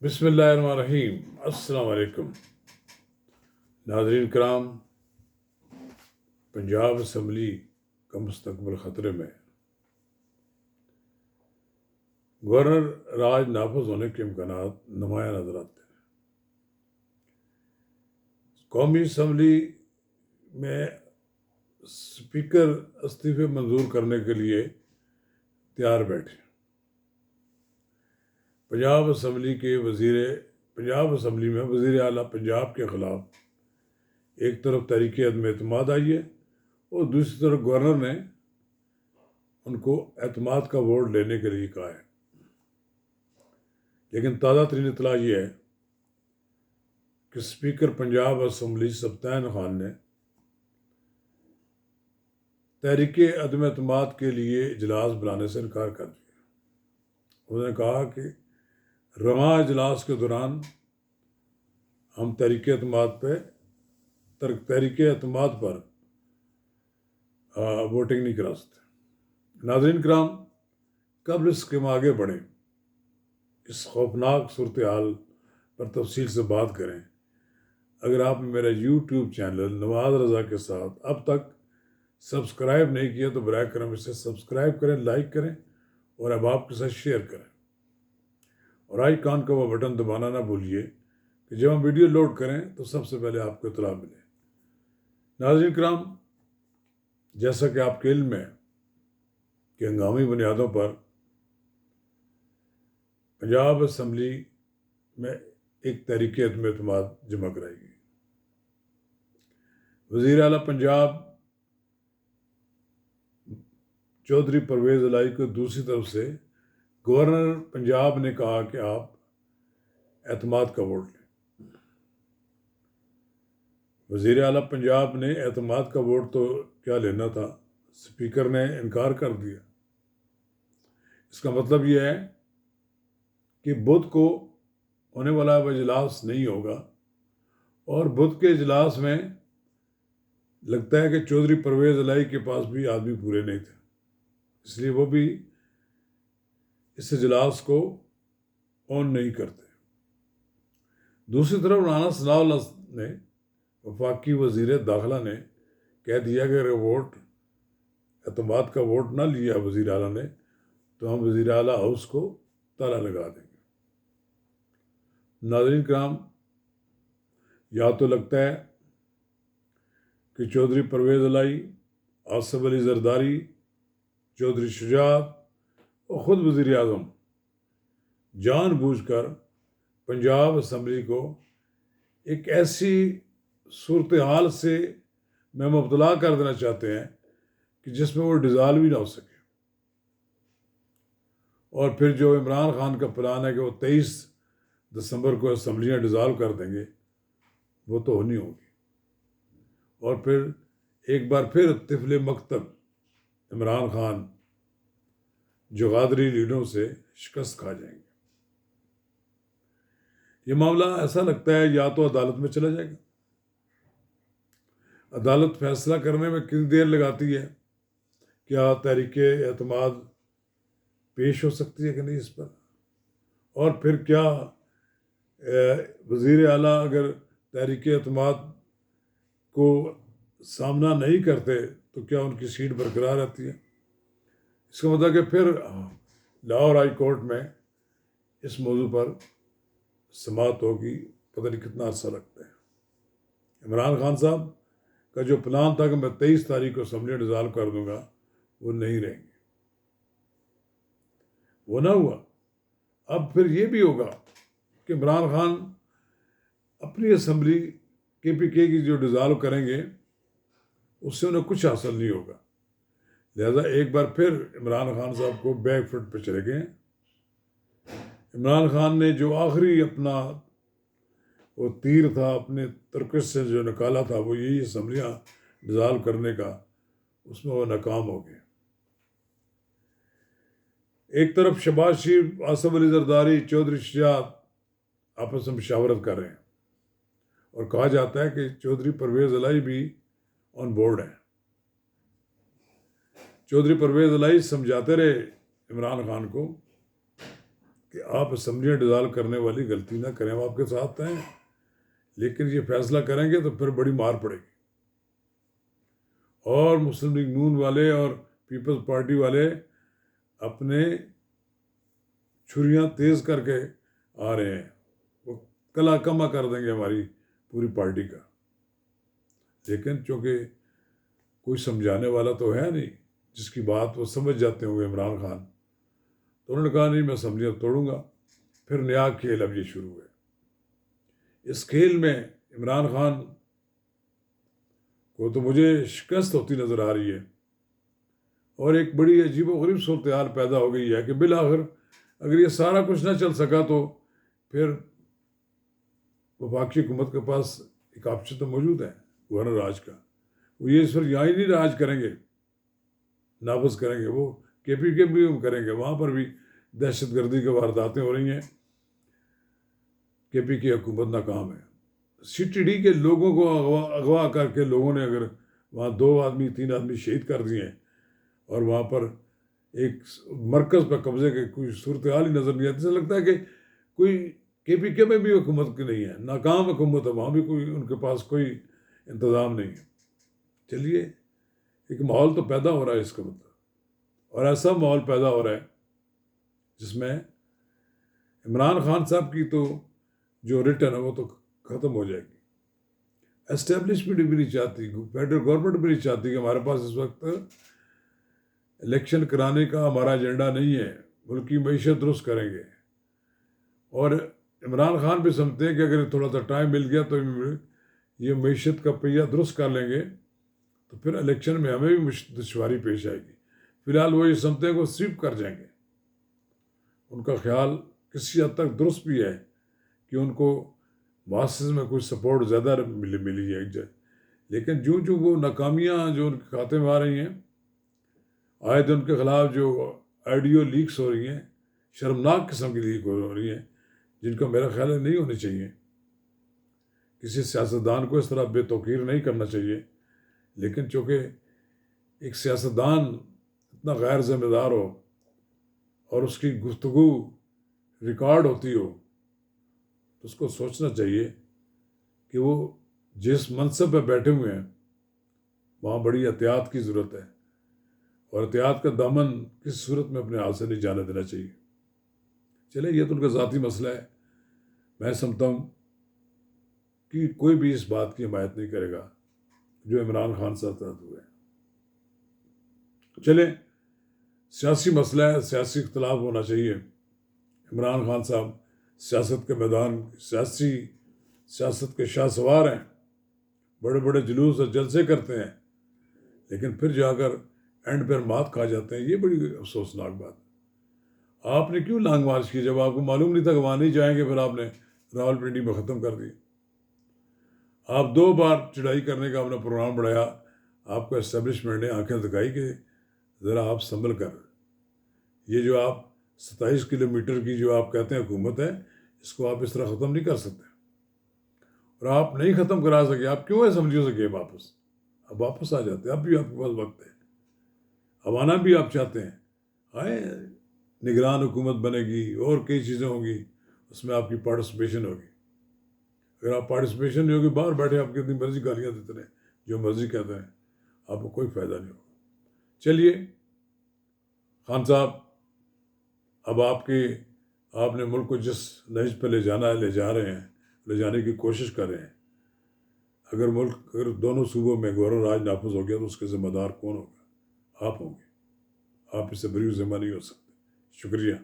بسم اللہ الرحمن الرحیم۔ السلام علیکم ناظرین کرام، پنجاب اسمبلی کا مستقبل خطرے میں، گورنر راج نافذ ہونے کے امکانات نمایاں نظر آتے ہیں۔ قومی اسمبلی میں اسپیکر استعفے منظور کرنے کے لیے تیار بیٹھے۔ پنجاب اسمبلی میں وزیر اعلیٰ پنجاب کے خلاف ایک طرف تحریک عدم اعتماد آئی ہے اور دوسری طرف گورنر نے ان کو اعتماد کا ووٹ لینے کے لیے کہا ہے۔ لیکن تازہ ترین اطلاع یہ ہے کہ اسپیکر پنجاب اسمبلی سبطین خان نے تحریک عدم اعتماد کے لیے اجلاس بلانے سے انکار کر دیا۔ انہوں نے کہا کہ رواں اجلاس کے دوران ہم تحریک اعتماد پر ووٹنگ نہیں کرا سکتے۔ ناظرین کرام، قبل اس کے ہم آگے بڑھیں، اس خوفناک صورتحال پر تفصیل سے بات کریں، اگر آپ نے میرا یوٹیوب چینل نواز رضا کے ساتھ اب تک سبسکرائب نہیں کیا تو براہ کرم اسے سبسکرائب کریں، لائک کریں اور احباب کے ساتھ شیئر کریں، اور آئیکن کا وہ بٹن دبانا نہ بھولیے کہ جب ہم ویڈیو لوڈ کریں تو سب سے پہلے آپ کو اطلاع ملے۔ ناظرین کرام، جیسا کہ آپ کے علم میں کہ ہنگامی بنیادوں پر پنجاب اسمبلی میں ایک تحریک عدم اعتماد جمع کرائی گئی۔ وزیر اعلیٰ پنجاب چودھری پرویز الہی کو دوسری طرف سے گورنر پنجاب نے کہا کہ آپ اعتماد کا ووٹ لیں۔ وزیر اعلیٰ پنجاب نے اعتماد کا ووٹ تو کیا لینا تھا، اسپیکر نے انکار کر دیا۔ اس کا مطلب یہ ہے کہ بدھ کو ہونے والا وہ اجلاس نہیں ہوگا، اور بدھ کے اجلاس میں لگتا ہے کہ چودھری پرویز الہی کے پاس بھی آدمی پورے نہیں تھے، اس لیے وہ بھی اس اجلاس کو آن نہیں کرتے۔ دوسری طرف رانا ثناء اللہ نے، وفاقی وزیر داخلہ نے کہہ دیا کہ اگر ووٹ اعتماد کا ووٹ نہ لیا وزیر اعلیٰ نے تو ہم وزیر اعلیٰ ہاؤس کو تالا لگا دیں گے۔ ناظرین کرام، یا تو لگتا ہے کہ چودھری پرویز الہی، آصف علی زرداری، چودھری شجاعت اور خود وزیر اعظم جان بوجھ کر پنجاب اسمبلی کو ایک ایسی صورتحال سے میں مبتلا کر دینا چاہتے ہیں کہ جس میں وہ ڈیزالو ہی نہ ہو سکے، اور پھر جو عمران خان کا پلان ہے کہ وہ 23 دسمبر کو اسمبلیاں ڈیزالو کر دیں گے، وہ تو ہونی ہوگی، اور پھر ایک بار پھر طفل مکتب عمران خان جغادری لیڈروں سے شکست کھا جائیں گے۔ یہ معاملہ ایسا لگتا ہے یا تو عدالت میں چلا جائے گا۔ عدالت فیصلہ کرنے میں کتنی دیر لگاتی ہے، کیا تحریک اعتماد پیش ہو سکتی ہے کہ نہیں اس پر، اور پھر کیا وزیر اعلیٰ اگر تحریک اعتماد کو سامنا نہیں کرتے تو کیا ان کی سیٹ برقرار رہتی ہے۔ اس کا مطلب کہ پھر لاہور ہائی کورٹ میں اس موضوع پر سماعت ہوگی، پتہ نہیں کتنا عرصہ لگتا ہے۔ عمران خان صاحب کا جو پلان تھا کہ میں 23 تاریخ کو اسمبلی ڈیزالو کر دوں گا، وہ نہیں رہیں گے، وہ نہ ہوا۔ اب پھر یہ بھی ہوگا کہ عمران خان اپنی اسمبلی KPK کی جو ڈیزالو کریں گے اس سے انہیں کچھ حاصل نہیں ہوگا، لہذا ایک بار پھر عمران خان صاحب کو بیک فٹ پہ چلے گئے۔ عمران خان نے جو آخری اپنا وہ تیر تھا اپنے ترکش سے جو نکالا تھا، وہ یہی اسمبلیاں ڈیزالو کرنے کا، اس میں وہ ناکام ہو گئے۔ ایک طرف شہباز شریف، آصف علی زرداری، چودھری شجاعت آپس میں مشاورت کر رہے ہیں، اور کہا جاتا ہے کہ چودھری پرویز الہی بھی آن بورڈ ہیں۔ چودھری پرویز الہی سمجھاتے رہے عمران خان کو کہ آپ اسمبلیاں ڈیزالو کرنے والی غلطی نہ کریں، ہم آپ کے ساتھ ہیں، لیکن یہ فیصلہ کریں گے تو پھر بڑی مار پڑے گی۔ اور مسلم لیگ نون والے اور پیپلز پارٹی والے اپنے چھریاں تیز کر کے آ رہے ہیں، وہ کلا کما کر دیں گے ہماری پوری پارٹی کا۔ لیکن چونکہ کوئی سمجھانے والا تو ہے نہیں جس کی بات وہ سمجھ جاتے ہوں گے عمران خان، تو انہوں نے کہا نہیں میں اسمبلیاں توڑوں گا۔ پھر نیا کھیل اب یہ شروع ہے۔ اس کھیل میں عمران خان کو تو مجھے شکست ہوتی نظر آ رہی ہے، اور ایک بڑی عجیب و غریب صورتحال پیدا ہو گئی ہے کہ بالآخر اگر یہ سارا کچھ نہ چل سکا تو پھر وفاقی حکومت کے پاس ایک آپشن تو موجود ہے گورنر راج کا۔ وہ یہ اس پر یہاں ہی نہیں راج کریں گے، نافذ کریں گے، وہ کے پی کے بھی کریں گے، وہاں پر بھی دہشت گردی کی وارداتیں ہو رہی ہیں، کے پی کی حکومت ناکام ہے۔ سی ٹی ڈی کے لوگوں کو اغوا کر کے لوگوں نے اگر وہاں 2 آدمی 3 آدمی شہید کر دیے ہیں، اور وہاں پر ایک مرکز پہ قبضے کے کوئی صورتحال ہی نظر نہیں آتی، ایسا لگتا ہے کہ کوئی کے پی کے میں بھی حکومت کی نہیں ہے، ناکام حکومت ہے، وہاں بھی کوئی ان کے پاس کوئی انتظام نہیں ہے۔ چلیے ایک ماحول تو پیدا ہو رہا ہے اس کا مطلب، اور ایسا ماحول پیدا ہو رہا ہے جس میں عمران خان صاحب کی تو جو ریٹن ہے وہ تو ختم ہو جائے گی، اسٹیبلشمنٹ بھی نہیں چاہتی، فیڈرل گورنمنٹ بھی نہیں چاہتی کہ ہمارے پاس اس وقت الیکشن کرانے کا ہمارا ایجنڈا نہیں ہے، ملک کی معیشت درست کریں گے۔ اور عمران خان بھی سمجھتے ہیں کہ اگر تھوڑا سا ٹائم مل گیا تو یہ معیشت کا پہیہ درست کر لیں گے تو پھر الیکشن میں ہمیں بھی دشواری پیش آئے گی۔ فی الحال وہ یہ سمجھتے ہیں کہ وہ سویپ کر جائیں گے۔ ان کا خیال کسی حد تک درست بھی ہے کہ ان کو ماسز میں کوئی سپورٹ زیادہ ملی ہے، لیکن جو وہ ناکامیاں جو ان کے کھاتے میں آ رہی ہیں، آئے دن ان کے خلاف جو آڈیو لیکس ہو رہی ہیں، شرمناک قسم کی لیک ہو رہی ہیں، جن کا میرا خیال ہے نہیں ہونی چاہیے۔ کسی سیاستدان کو اس طرح بے توقیر نہیں کرنا چاہیے، لیکن چونکہ ایک سیاستدان اتنا غیر ذمہ دار ہو اور اس کی گفتگو ریکارڈ ہوتی ہو تو اس کو سوچنا چاہیے کہ وہ جس منصب پہ بیٹھے ہوئے ہیں وہاں بڑی احتیاط کی ضرورت ہے، اور احتیاط کا دامن کس صورت میں اپنے ہاتھ سے نہیں جانے دینا چاہیے۔ چلے یہ تو ان کا ذاتی مسئلہ ہے، میں سمجھتا ہوں کہ کوئی بھی اس بات کی حمایت نہیں کرے گا جو عمران خان صاحب تحت ہوئے ہیں۔ چلیں سیاسی مسئلہ ہے، سیاسی اختلاف ہونا چاہیے۔ عمران خان صاحب سیاست کے میدان سیاست کے شاہ سوار ہیں، بڑے بڑے جلوس اور جلسے کرتے ہیں، لیکن پھر جا کر اینڈ پر مات کھا جاتے ہیں۔ یہ بڑی افسوسناک بات ہے۔ آپ نے کیوں لانگ مارچ کی؟ جب آپ کو معلوم نہیں تھا کہ وہاں نہیں جائیں گے، پھر آپ نے راول پنڈی میں ختم کر دی۔ آپ 2 بار چڑھائی کرنے کا اپنا پروگرام بڑھایا، آپ کو اسٹیبلشمنٹ نے آنکھیں دکھائی کہ ذرا آپ سنبھل کر، یہ جو آپ 27 کلومیٹر کی جو آپ کہتے ہیں حکومت ہے، اس کو آپ اس طرح ختم نہیں کر سکتے، اور آپ نہیں ختم کرا سکے، آپ کیوں اسمبلیوں سے گئے واپس؟ اب واپس آ جاتے، اب بھی آپ کے پاس وقت ہے، اب آنا بھی آپ چاہتے ہیں، آئے، نگران حکومت بنے گی اور کئی چیزیں ہوں گی، اس میں آپ کی پارٹیسپیشن ہوگی۔ اگر آپ پارٹیسپیشن نہیں ہوگی، باہر بیٹھے آپ کی اتنی مرضی گالیاں دیتے رہیں، جو مرضی کہتے ہیں، آپ کو کوئی فائدہ نہیں ہوگا۔ چلیے خان صاحب، اب آپ نے ملک کو جس نہج پہ لے جانا ہے لے جا رہے ہیں، لے جانے کی کوشش کر رہے ہیں۔ اگر دونوں صوبوں میں گورنر راج نافذ ہو گیا تو اس کے ذمہ دار کون ہوگا؟ آپ ہوں گے، آپ اس سے بری ذمہ نہیں ہو سکتے۔ شکریہ۔